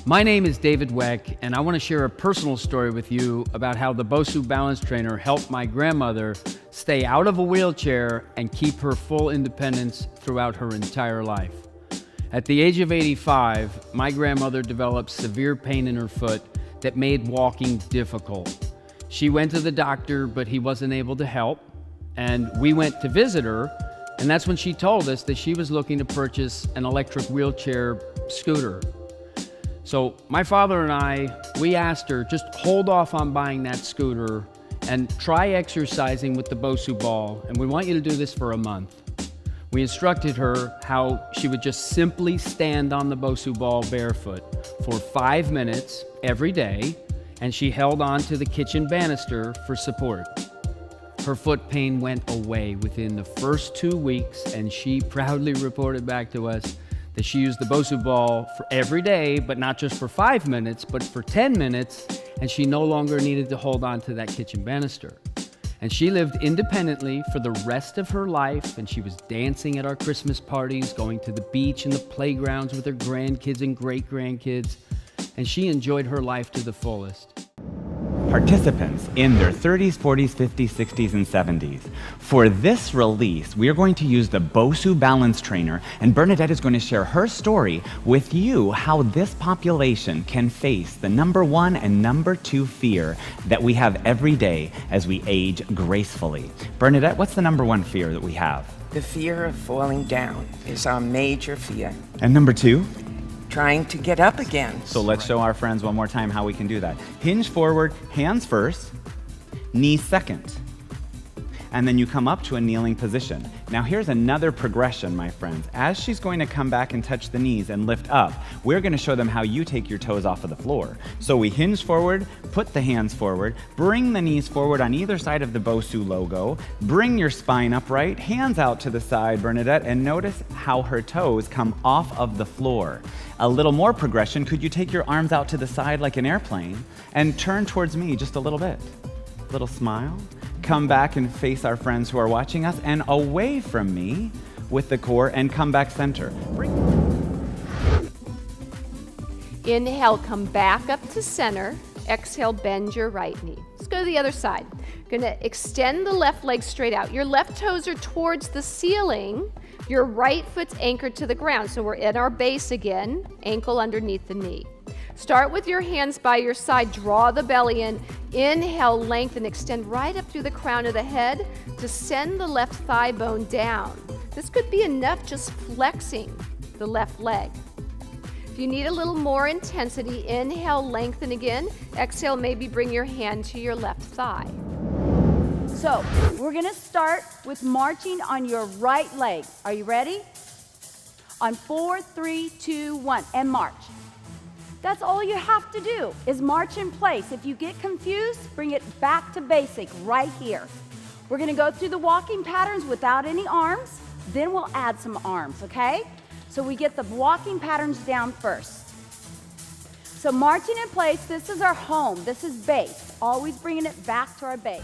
My name is David Weck, and I want to share a personal story with you about how the BOSU Balance Trainer helped my grandmother stay out of a wheelchair and keep her full independence throughout her entire life. At the age of 85, my grandmother developed severe pain in her foot that made walking difficult. She went to the doctor, but he wasn't able to help, and we went to visit her, and that's when she told us that she was looking to purchase an electric wheelchair scooter. So my father and I, we asked her, just hold off on buying that scooter and try exercising with the BOSU ball, and we want you to do this for a month. We instructed her how she would just simply stand on the BOSU ball barefoot for 5 minutes every day, and she held on to the kitchen banister for support. Her foot pain went away within the first 2 weeks, and she proudly reported back to us that she used the BOSU ball for every day, but not just for 5 minutes, but for 10 minutes, and she no longer needed to hold on to that kitchen banister. And she lived independently for the rest of her life, and she was dancing at our Christmas parties, going to the beach and the playgrounds with her grandkids and great-grandkids, and she enjoyed her life to the fullest. Participants in their 30s, 40s, 50s, 60s, and 70s. For this release, we are going to use the BOSU Balance Trainer, and Bernadette is going to share her story with you how this population can face the #1 and #2 fear that we have every day as we age gracefully. Bernadette, what's the #1 fear that we have? The fear of falling down is our major fear. And #2? Trying to get up again. So let's show our friends one more time how we can do that. Hinge forward, hands first, knees second. And then you come up to a kneeling position. Now here's another progression, my friends. As she's going to come back and touch the knees and lift up, we're going to show them how you take your toes off of the floor. So we hinge forward, put the hands forward, bring the knees forward on either side of the BOSU logo, bring your spine upright, hands out to the side, Bernadette, and notice how her toes come off of the floor. A little more progression, could you take your arms out to the side like an airplane and turn towards me just a little bit? Little smile. Come back and face our friends who are watching us, and away from me with the core, and come back center. Inhale, come back up to center. Exhale, bend your right knee. Let's go to the other side. Gonna extend the left leg straight out. Your left toes are towards the ceiling. Your right foot's anchored to the ground. So we're at our base again, ankle underneath the knee. Start with your hands by your side, draw the belly in. Inhale, lengthen, extend right up through the crown of the head to send the left thigh bone down. This could be enough just flexing the left leg. If you need a little more intensity, inhale, lengthen again. Exhale, maybe bring your hand to your left thigh. So we're gonna start with marching on your right leg. Are you ready? On 4, 3, 2, 1, and march. That's all you have to do is march in place. If you get confused, bring it back to basic right here. We're gonna go through the walking patterns without any arms, then we'll add some arms, okay? So we get the walking patterns down first. So marching in place, this is our home, this is base. Always bringing it back to our base.